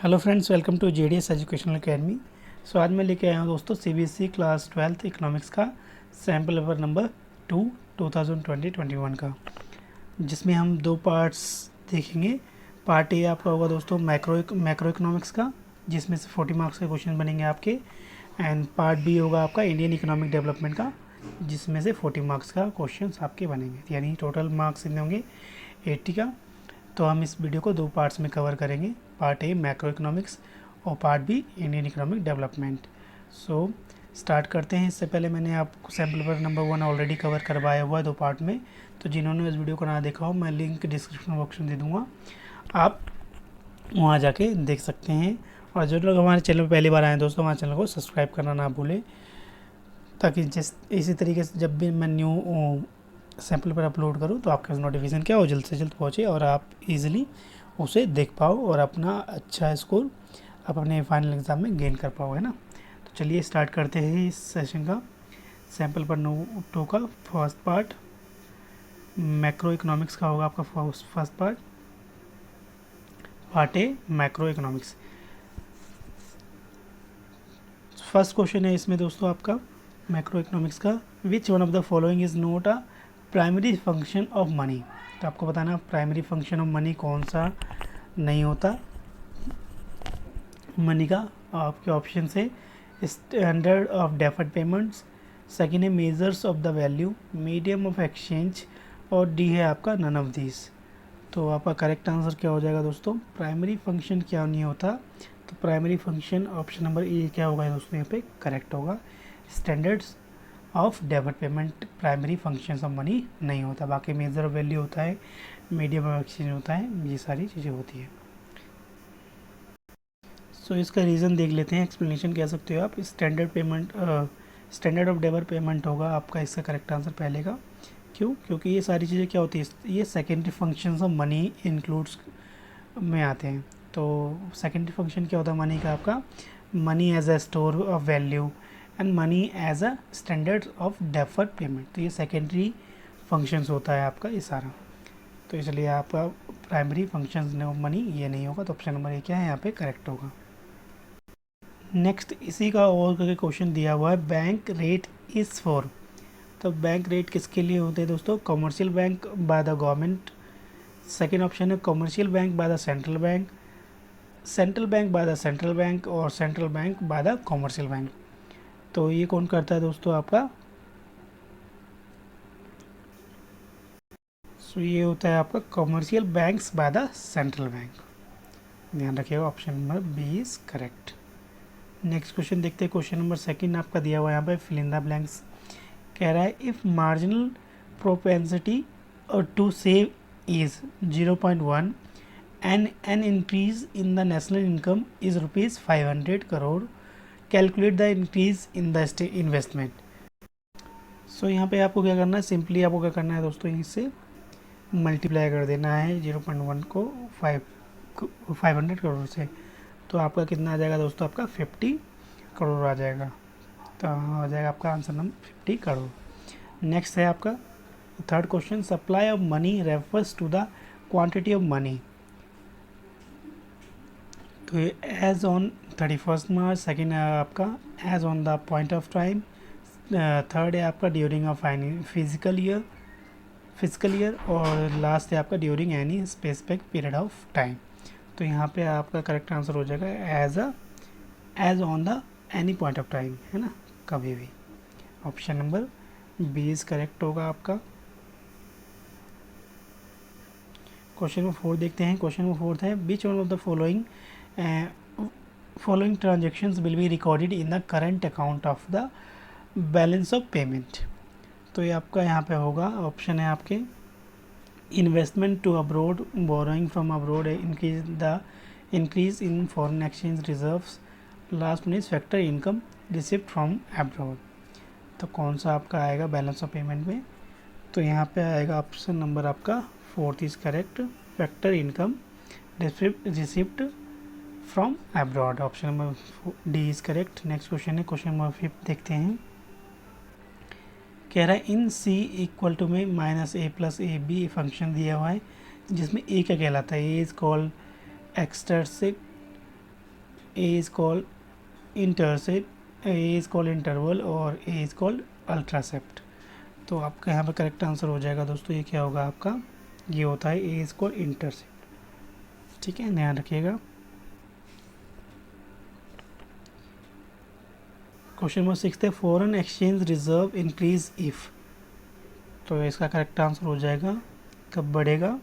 Hello friends, welcome to JDS educational academy. So आज मैं लेके आया हूँ दोस्तों सीबीएसई क्लास 12th इकोनॉमिक्स का सैम्पल पेपर नंबर 2 2020-21 का, जिसमें हम दो पार्ट्स देखेंगे। पार्ट ए आपका होगा दोस्तों मैक्रो इकोनॉमिक्स का, जिसमें से 40 मार्क्स के क्वेश्चन बनेंगे आपके। एंड पार्ट बी होगा आपका इंडियन इकोनॉमिक डेवलपमेंट का, जिसमें से 40 मार्क्स का क्वेश्चन आपके बनेंगे, यानी टोटल मार्क्स इतने होंगे 80 का। तो हम इस वीडियो को दो पार्ट्स में कवर करेंगे, पार्ट ए मैक्रो इकोनॉमिक्स और part B Indian economic development. So start करते हैं। इससे पहले मैंने आपको sample paper number 1 already cover करवाया हुआ है दो पार्ट में, तो जिन्होंने इस वीडियो को ना देखा हो मैं लिंक डिस्क्रिप्शन बॉक्स में दे दूँगा, आप वहाँ जाके देख सकते हैं। और जो लोग हमारे चैनल पर पहली बार आए हैं दोस्तों, हमारे चैनल को सब्सक्राइब करना ना भूलें, ताकि जिस इसी तरीके से जब भी मैं न्यू सैम्पल पर अपलोड करूँ तो आपके पास नोटिफिकेशन क्या हो जल्द से जल्द पहुँचे और आप इजीली उसे देख पाओ और अपना अच्छा स्कोर आप अपने फाइनल एग्ज़ाम में गेन कर पाओ, है ना। तो चलिए स्टार्ट करते हैं इस सेशन का। सैम्पल पर टू का फर्स्ट पार्ट मैक्रो इकोनॉमिक्स का होगा आपका first part, part A macro economics. First question है इसमें दोस्तों आपका मैक्रो इकोनॉमिक्स का, which one of the following is not a primary function of money. तो आपको बताना प्राइमरी फंक्शन ऑफ मनी कौन सा नहीं होता मनी का। आपके ऑप्शन से standard of deferred payments, second है measures of the value, medium of exchange, और डी है आपका नन ऑफ दिस। तो आपका करेक्ट आंसर क्या हो जाएगा दोस्तों, प्राइमरी फंक्शन क्या नहीं होता। तो primary function option number A क्या होगा दोस्तों, यहाँ पे करेक्ट होगा। Standards of debit payment primary function of money नहीं होता, बाकी मेजर ऑफ वैल्यू होता है, मीडियम ऑफ एक्सचेंज होता है, ये सारी चीज़ें होती है। सो इसका रीज़न देख लेते हैं, एक्सप्लेनेशन कह सकते हो आप। स्टैंडर्ड ऑफ डेबिट पेमेंट होगा आपका इसका करेक्ट आंसर पहले का। क्यों? क्योंकि ये सारी चीज़ें क्या होती है, ये secondary functions of money includes में आते हैं। तो सेकेंडरी फंक्शन क्या होता है मनी का, आपका money as a store of value and money as a standard of deferred payment. तो ये सेकेंडरी फंक्शंस होता है आपका ये सारा। तो इसलिए आपका प्राइमरी फंक्शंस ऑफ मनी ये नहीं होगा, तो ऑप्शन नंबर ए क्या है यहाँ पे करेक्ट होगा। नेक्स्ट इसी का और करके क्वेश्चन दिया हुआ है, बैंक रेट इज़ फॉर। तो बैंक रेट किसके लिए होते हैं दोस्तों, commercial bank by the government. Second option है commercial bank by the central bank, central bank by the central bank, और central bank by the commercial bank. तो ये कौन करता है दोस्तों आपका, सो ये होता है आपका commercial banks by the central bank. ध्यान रखिएगा, option number B is correct. Next question देखते हैं, क्वेश्चन नंबर सेकंड आपका दिया हुआ है यहाँ पे फिल इन द ब्लैंक्स। कह रहा है if marginal propensity to save is 0.1 and an increase in the national income is ₹500 crore, calculate the increase in the investment. So यहाँ पे आपको क्या करना है, सिंपली आपको क्या करना है दोस्तों, इससे मल्टीप्लाई कर देना है 0.1 को 500 करोड़ से। तो आपका कितना आ जाएगा दोस्तों, आपका 50 करोड़ आ जाएगा। तो आ जाएगा आपका आंसर नंबर 50 करोड़। नेक्स्ट है आपका third question, supply of money refers to the quantity of money. तो एज ऑन 31 मार्च, सेकेंड है आपका as on the point of time, third है आपका ड्यूरिंग अ फिजिकल ईयर, और लास्ट है आपका during any specific period of time. तो यहाँ पे आपका करेक्ट आंसर हो जाएगा as on the any point of time, है ना, कभी भी। Option number B is correct होगा आपका। क्वेश्चन नंबर 4 देखते हैं। क्वेश्चन नंबर 4 है, which one of the following transactions will be recorded in the current account of the balance of payment. तो ये आपका यहाँ पे होगा, ऑप्शन है आपके investment to abroad, borrowing from abroad, increase in foreign exchange reserves, last one is factor income receipt from abroad. तो कौन सा आपका आएगा बैलेंस ऑफ पेमेंट में, तो यहाँ पे आएगा ऑप्शन नंबर आपका 4th is correct, factor income receipt from abroad. Option number D is correct. Next question है क्वेश्चन नंबर 5 देखते हैं। कह रहा है इन सी इक्वल टू में -a + ab फंक्शन दिया हुआ है, जिसमें a क्या कहलाता है, A is called extrinsic A is called intercept, A is called interval और ए इज़ कॉल्ड अल्ट्रासेप्ट। तो आपका यहाँ पर करेक्ट आंसर हो जाएगा दोस्तों, ये क्या होगा आपका, ये होता है ए इज़ कॉल्ड इंटरसेप्ट। ठीक है, ध्यान रखिएगा। क्वेश्चन नंबर 6 है foreign exchange reserve increase if. तो इसका करेक्ट आंसर हो जाएगा कब बढ़ेगा,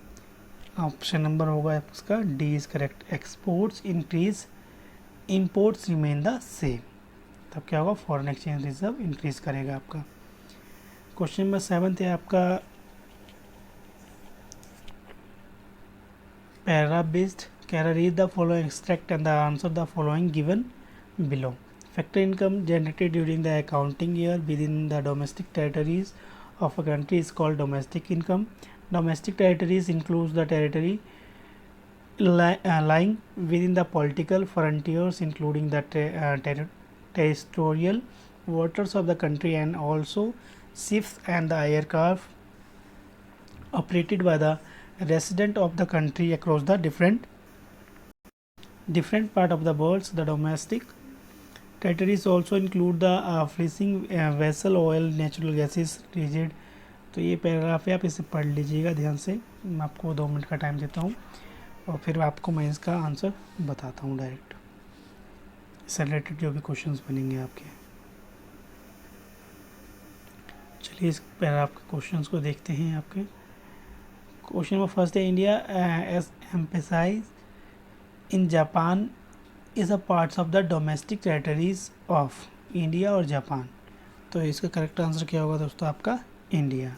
ऑप्शन नंबर होगा इसका D is correct, exports increase imports remain the same. तब क्या होगा, फॉरेन एक्सचेंज रिजर्व इंक्रीज करेगा आपका। क्वेश्चन नंबर 7 है आपका पैराग्राफ बेस्ड, कह रहा read the following extract and the answer the following given below. Factor income generated during the accounting year with in the domestic territories of a country is called domestic income. Domestic territories includes the territory lying within the political frontiers, including the territorial waters of the country, and also ships and the aircraft operated by the resident of the country across the different part of the world. The domestic territories also include the fishing vessel, oil, natural gases, rigid। तो ये paragraph है, आप इसे पढ़ लीजिएगा ध्यान से। मैं आपको 2 मिनट का टाइम देता हूँ और फिर आपको मैं इसका आंसर बताता हूँ डायरेक्ट, इससे रिलेटेड जो भी क्वेश्चंस बनेंगे आपके। चलिए इस पैराग्राफ के क्वेश्चंस को देखते हैं आपके। क्वेश्चन नंबर फर्स्ट है India as emphasise in Japan is a parts of the domestic territories of India और जापान। तो इसका करेक्ट आंसर क्या होगा दोस्तों, आपका इंडिया।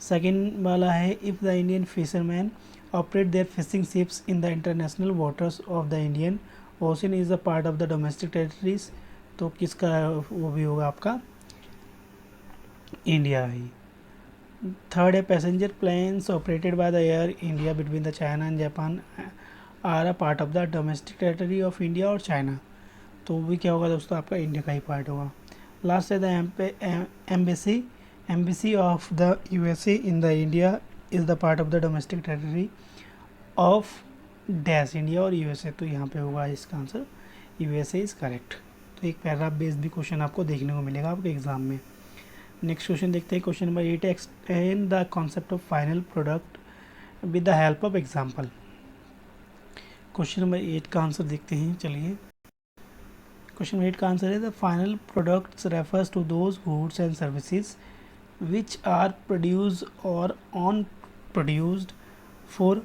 सेकेंड वाला है if the Indian fisherman operate their fishing ships in the international waters of the Indian ocean is a part of the domestic territories. तो किसका वो भी होगा आपका इंडिया ही। थर्ड है passenger planes operated by the Air India between the China and Japan are a part of the domestic territory of India और China. तो वो भी क्या होगा दोस्तों, आपका इंडिया का ही पार्ट होगा। लास्ट है the embassy of the USA in the India is the part of the domestic territory of dash India और यूएसए। तो यहाँ पे होगा इसका आंसर यूएसए इज़ करेक्ट। तो एक पैराग्राफ बेस्ड भी क्वेश्चन आपको देखने को मिलेगा आपके एग्जाम में। नेक्स्ट क्वेश्चन देखते हैं, क्वेश्चन नंबर 8 है explain the concept of final product with the help of example. Question number 8 का आंसर देखते हैं। चलिए क्वेश्चन नंबर 8 का आंसर है the final products refers to those goods and services which are produced और on produced for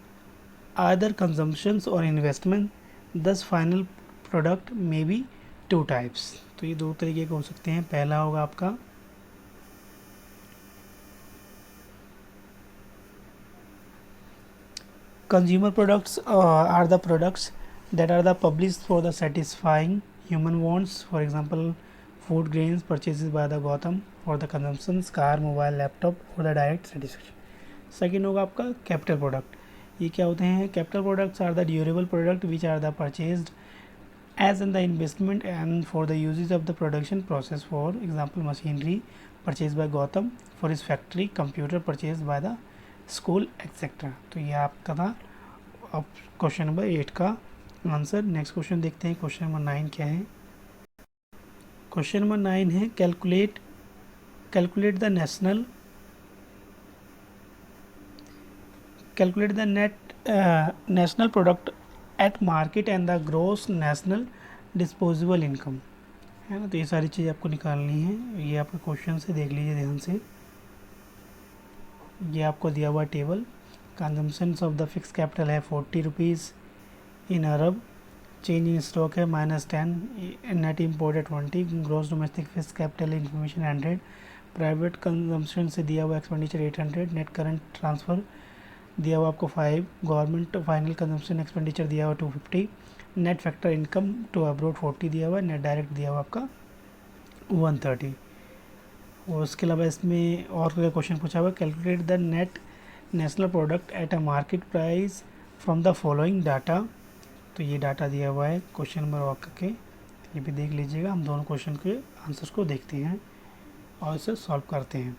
other consumptions और investment. This final product may be 2 types. तो ये 2 तरीके के हो सकते हैं। पहला होगा आपका consumer products are the products that are the published for the satisfying human wants, for example food grains purchases by the Gautam for the consumptions, car, mobile, laptop for the direct satisfaction। Second होगा आपका capital product. ये क्या होते हैं, capital products are the durable product which are the purchased as in the investment and for the uses of the production process, for example machinery purchased by Gautam for his factory, computer purchased by the school etcetera. तो ये आपका था अब question number 8 का answer. Next question देखते हैं, question number 9 क्या है। क्वेश्चन नंबर 9 है calculate the net national product at market and the gross national disposable income, है ना। तो ये सारी चीज़ आपको निकालनी है। ये आपके क्वेश्चन से देख लीजिए ध्यान से। ये आपको दिया हुआ table, consumptions of the fix capital है 40 rupees in Arab, change in stock है -10, नेट इम्पोर्ट है 20, gross domestic fix capital information 100, private consumption से दिया हुआ एक्सपेंडिचर 800, नेट करंट ट्रांसफ़र दिया हुआ आपको 5, गवर्नमेंट फाइनल कंजम्पशन एक्सपेंडिचर दिया हुआ 250, net factor income to abroad 40 दिया हुआ, नेट डायरेक्ट दिया हुआ आपका 130। और उसके अलावा इसमें और क्वेश्चन पूछा हुआ calculate the net national product at a market price from the following data. तो ये डाटा दिया हुआ है क्वेश्चन नंबर वाक के, ये भी देख लीजिएगा। हम दोनों क्वेश्चन के आंसर्स को देखते हैं और इसे सॉल्व करते हैं।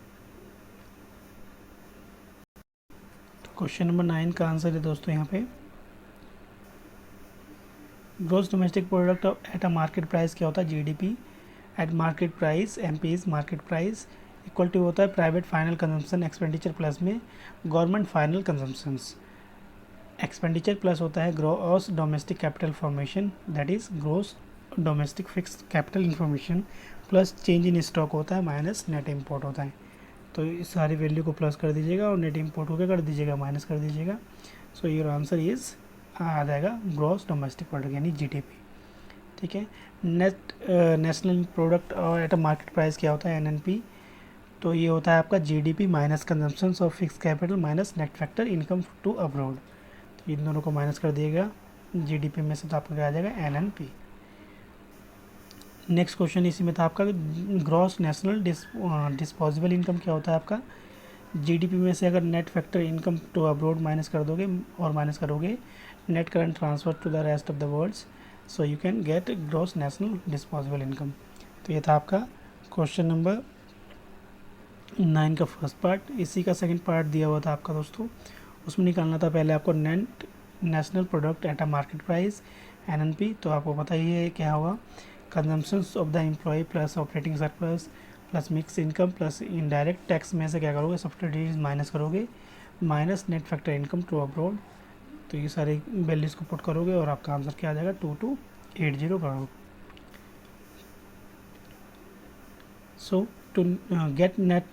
तो क्वेश्चन नंबर 9 का आंसर है दोस्तों यहाँ पे gross domestic product at a market price क्या होता है, GDP at market price, MP is market price, equal to होता है private final consumption expenditure plus में government final consumptions. Expenditure plus होता है gross domestic capital formation, that is gross domestic fixed capital information plus change in stock होता है minus net import होता है। तो इस सारी वैल्यू को प्लस कर दीजिएगा और नेट इम्पोर्ट को क्या कर दीजिएगा, माइनस कर दीजिएगा। सो योर आंसर इज आ जाएगा ग्रॉस डोमेस्टिक प्रोडक्ट यानी जीडीपी। ठीक है। नेट नेशनल प्रोडक्ट और एट अ मार्केट प्राइस क्या होता है, एनएनपी। तो ये होता है आपका GDP minus consumption of fix capital minus net factor income to abroad. तो इन दोनों को माइनस कर दिएगा जीडीपी में से, तो आपका क्या आ जाएगा, एनएनपी। नेक्स्ट क्वेश्चन इसी में था आपका ग्रॉस नेशनल डिस्पोजेबल इनकम क्या होता है आपका, जीडीपी में से अगर net factor income to abroad minus कर दोगे और माइनस करोगे net current transfer to the rest of the worlds, so you can get gross national disposable income. तो ये था आपका क्वेश्चन नंबर 9 का फर्स्ट पार्ट। इसी का सेकंड पार्ट दिया हुआ था आपका दोस्तों, उसमें निकालना था पहले आपको net national product at a market price, NNP. तो आपको पता ही है क्या होगा, consumptions of the employ plus operating surplus plus mix income plus indirect tax में से क्या करोगे, सब्सिडीज माइनस करोगे minus net factor income to abroad. तो ये सारे वैल्यूज़ को पुट करोगे और आपका आंसर क्या आ जाएगा, 2280 crore. So to get net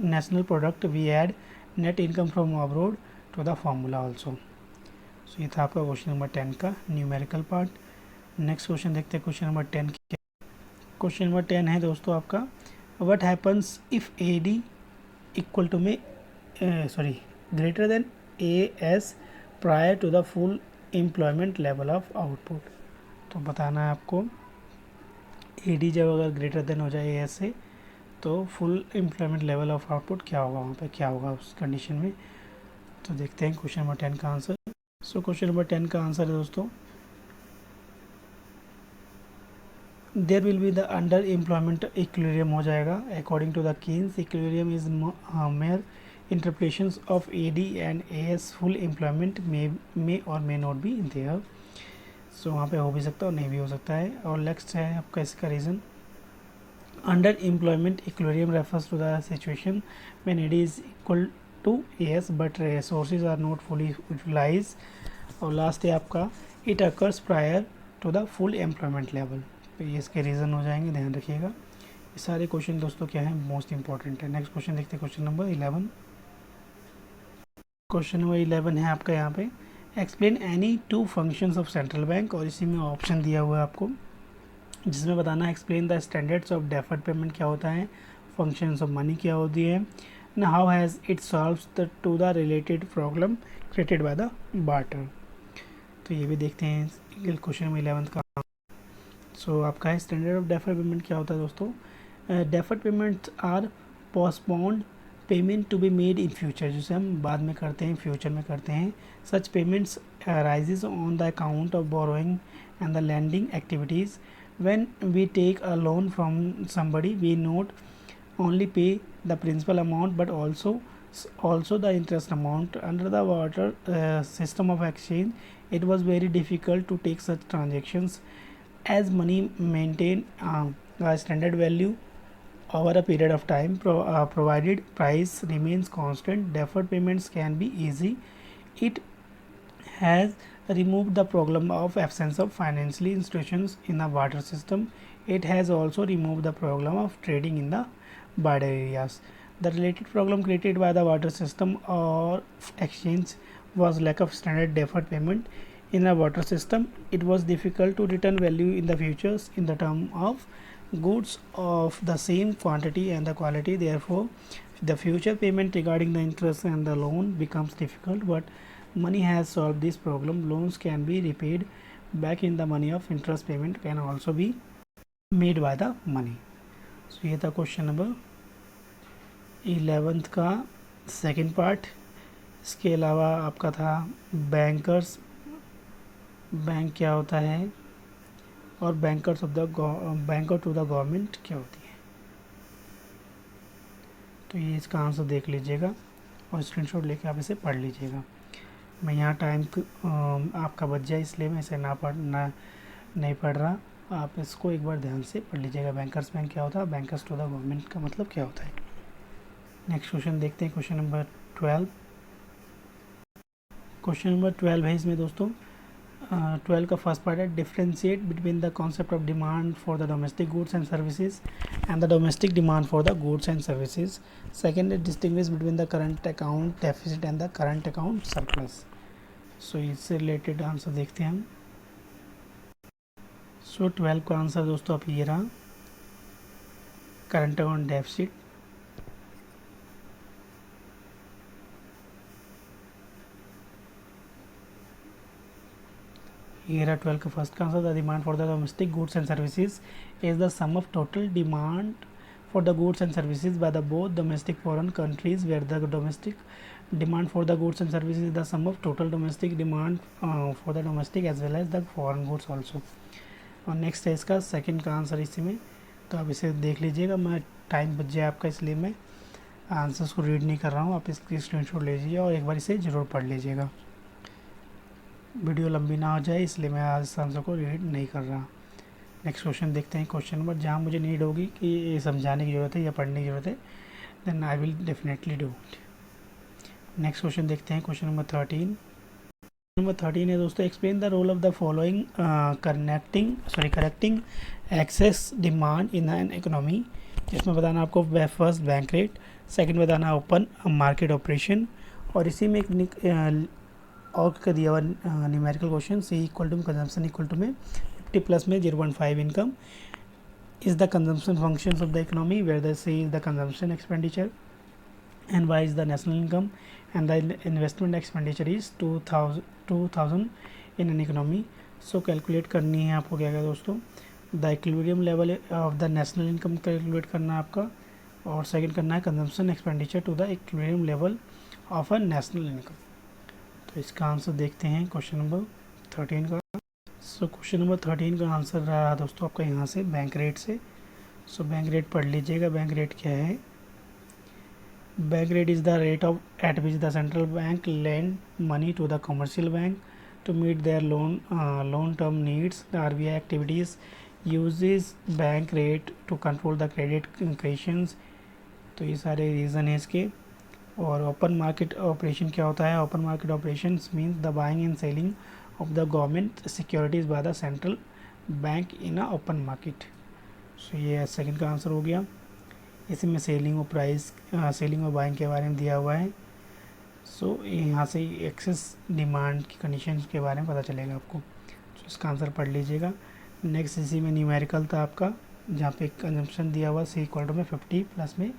national product we add net income from abroad to the formula also। सो ये था आपका क्वेश्चन नंबर 10 का न्यूमेरिकल पार्ट। नेक्स्ट क्वेश्चन देखते हैं क्वेश्चन नंबर 10 क्या। क्वेश्चन नंबर 10 है दोस्तों आपका, what happens if A D equal to में sorry greater than A S prior to the full employment level of output. तो बताना है आपको ए डी जब अगर ग्रेटर देन हो जाए ए एस से तो full employment level of output क्या होगा, वहाँ पे क्या होगा उस कंडीशन में। तो देखते हैं क्वेश्चन नंबर 10 का आंसर। सो क्वेश्चन नंबर 10 का आंसर है दोस्तों, there will be the under employment equilibrium हो जाएगा according to the Keynes. Equilibrium is mere interpretations of A D and A S full employment may और may not be there. So वहाँ पे हो भी सकता है और नहीं भी हो सकता है। और नेक्स्ट है आपका इसका reason, under employment equilibrium refers to the situation when AD is equal to AS but resources are not fully utilized। और लास्ट है आपका it occurs prior to the full employment level। तो ये इसके रीज़न हो जाएंगे, ध्यान रखिएगा। ये सारे क्वेश्चन दोस्तों क्या है, मोस्ट इंपॉर्टेंट है। नेक्स्ट क्वेश्चन देखते हैं क्वेश्चन नंबर 11। क्वेश्चन नंबर 11 है आपका यहाँ पे, explain any two functions of central bank. और इसी में ऑप्शन दिया हुआ है आपको, जिसमें बताना है explain the standards of deferred payment क्या होता है, फंक्शंस ऑफ मनी क्या होती है, and how has it solves the two the related problem created by the barter. तो ये भी देखते हैं क्वेश्चन नंबर 11 का। सो आपका है स्टैंडर्ड ऑफ डेफर्ड पेमेंट क्या होता है दोस्तों, deferred payments are postponed payment to be made in future, जिसे हम बाद में करते हैं, फ्यूचर में करते हैं। Such payments arises on the account of borrowing and the lending activities. When we take a loan from somebody, we not only pay the principal amount but also the interest amount. Under the water system of exchange, it was very difficult to take such transactions as money maintain a standard value over a period of time, provided price remains constant. Deferred payments can be easy. It has removed the problem of absence of financial institutions in the water system. It has also removed the problem of trading in the border areas. The related problem created by the water system or exchange was lack of standard deferred payment in the water system. It was difficult to return value in the futures in the term of goods of the same quantity and the quality. Therefore, the future payment regarding the interest and the loan becomes difficult, but money has solved this problem. Loans can be repaid back in the money of interest payment can also be made by the money। so ये था question number 11 का second part. इसके अलावा आपका था bankers, bank क्या होता है, और bankers of the banker to the government क्या होती है। तो ये इसका आंसर देख लीजिएगा और स्क्रीनशॉट लेके आप इसे पढ़ लीजिएगा। मैं यहाँ टाइम आपका बच जाए इसलिए मैं इसे नहीं पढ़ रहा। आप इसको एक बार ध्यान से पढ़ लीजिएगा। बैंकर्स बैंक क्या होता है, बैंकर्स टू द गवर्नमेंट का मतलब क्या होता है। नेक्स्ट क्वेश्चन देखते हैं, क्वेश्चन नंबर 12। क्वेश्चन नंबर 12 है इसमें दोस्तों। 12 का फर्स्ट पार्ट है, differentiate between the concept of demand for the domestic goods and services and the domestic demand for the goods and services. Second है, distinguish between the current account deficit and the current account surplus. So इससे related answer देखते हैं हम। सो 12 का answer दोस्तों आप ये रहा, करंट अकाउंट डेफिसिट। ये रहा 12 का फर्स्ट का answer. The demand for the domestic goods and services is the sum of total demand for the goods and services by the both domestic foreign countries where the domestic demand for the goods and services is the sum of total domestic demand for the domestic as well as the foreign goods also। और next है इसका second का answer इसी में, तो आप इसे देख लीजिएगा। मैं टाइम बच जाए आपका इसलिए मैं आंसर्स को रीड नहीं कर रहा हूँ, आप इसकी स्क्रीनशॉट ले लीजिए और एक बार इसे ज़रूर पढ़ लीजिएगा। वीडियो लंबी ना हो जाए इसलिए मैं आज इस आंसर को रीड नहीं कर रहा। नेक्स्ट क्वेश्चन देखते हैं, क्वेश्चन नंबर जहाँ मुझे नीड होगी कि ये समझाने की ज़रूरत है या पढ़ने की ज़रूरत है, then I will definitely do it. Next question देखते हैं, क्वेश्चन नंबर 13। नंबर 13 है दोस्तों, explain the role of the following correcting excess demand in an economy. जिसमें बताना आपको फर्स्ट बैंक रेट, सेकंड बताना ओपन मार्केट ऑपरेशन, और इसी में एक और का दिया हुआ numerical question, C equal to consumption equal to में 50 प्लस में 0.5 income is the consumption functions of the economy where the C is the consumption expenditure and Y is the national income and the investment expenditure is 2000 in an economy। so calculate करनी है आपको क्या क्या दोस्तों, the equilibrium level of the national income calculate करना है आपका, और सेकंड करना है consumption expenditure to the equilibrium level of a national income. तो इसका आंसर देखते हैं क्वेश्चन नंबर 13 का। सो क्वेश्चन नंबर 13 का आंसर रहा दोस्तों आपका यहाँ से बैंक रेट से। सो बैंक रेट पढ़ लीजिएगा। बैंक रेट क्या है, bank rate is the rate of at which the central bank lend money to the commercial bank to meet their loan term needs. The RBI activities uses bank rate to control the credit creations. तो ये सारे reason है इसके। और open market operation क्या होता है, open market operation means the buying and selling of the government securities by the central bank in a open market। सो ये सेकंड का आंसर हो गया। इसी में सेलिंग और प्राइस सेलिंग और बाइंग के बारे में दिया हुआ है। सो यहाँ से एक्सेस डिमांड की कंडीशंस के बारे में पता चलेगा आपको। सो इसका आंसर पढ़ लीजिएगा। नेक्स्ट इसी में न्यूमेरिकल था आपका, जहाँ पे कंजम्पशन दिया हुआ सी इक्वल टू में 50 प्लस में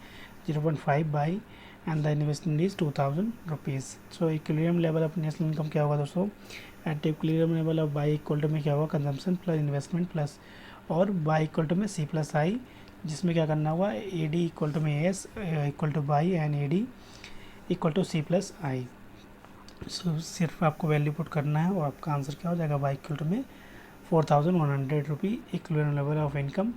0.5 Y and the investment is 2000 rupees. So equilibrium level of national income क्या होगा दोस्तों, at equilibrium level of Y equal to में क्या होगा, कंजम्पशन प्लस इन्वेस्टमेंट प्लस और बाई इक्वल टू में सी प्लस आई, जिसमें क्या करना हुआ ए डी इक्वल टू में S equal to Y and A D equal to C plus I. So सिर्फ आपको वैल्यू पुट करना है और आपका आंसर क्या हो जाएगा, बाई इक्वल टू में 4100 रुपी इक्विलिब्रियम लेवल ऑफ इनकम।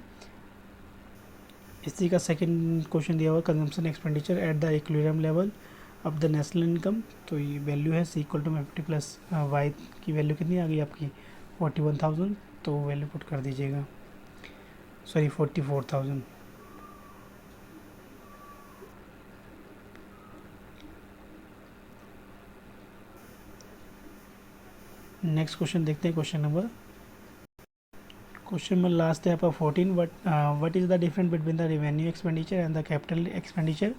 इसी का सेकंड क्वेश्चन दिया हुआ consumption expenditure at the equilibrium level of the national income. तो ये वैल्यू है सी इक्वल टू में 50 प्लस वाई की वैल्यू कितनी आ गई आपकी 41,000, तो वैल्यू पुट कर दीजिएगा, सॉरी 44,000। नेक्स्ट क्वेश्चन देखते हैं, क्वेश्चन नंबर लास्ट है आपका 14। What is the difference between the revenue expenditure and the capital expenditure.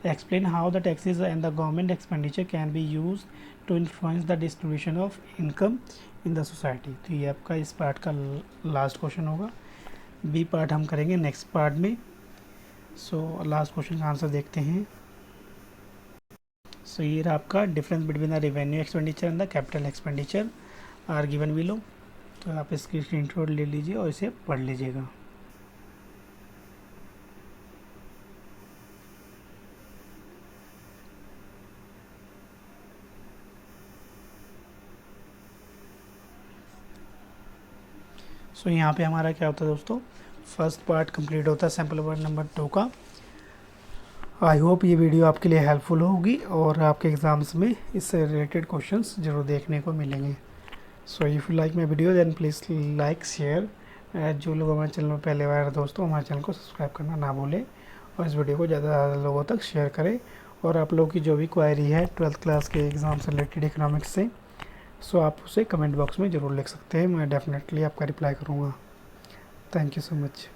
Explain how the taxes and the government expenditure can be use to influence the distribution of income in the society. तो ये आपका इस part का last question होगा। B part हम करेंगे next part में। So last question का आंसर देखते हैं। सो ये रहा आपका difference between the revenue expenditure and the capital expenditure are given below. तो आप इसकी स्क्रीनशॉट ले लीजिए और इसे पढ़ लीजिएगा। सो यहाँ पे हमारा क्या होता है दोस्तों, फर्स्ट पार्ट कंप्लीट होता है सैम्पल पेपर नंबर 2 का। आई होप ये वीडियो आपके लिए हेल्पफुल होगी और आपके एग्ज़ाम्स में इससे रिलेटेड क्वेश्चंस ज़रूर देखने को मिलेंगे। So if you like my video then please like share. जो लोग हमारे चैनल में पहले बार दोस्तों हमारे चैनल को सब्सक्राइब करना ना भूलें और इस वीडियो को ज़्यादा से ज़्यादा लोगों तक शेयर करें। और आप लोगों की जो भी क्वायरी है 12th क्लास के एग्ज़ाम से रिलेटेड इकोनॉमिक्स से, सो आप उसे कमेंट बॉक्स में ज़रूर लिख सकते हैं। मैं डेफिनेटली आपका रिप्लाई करूँगा। Thank you so much.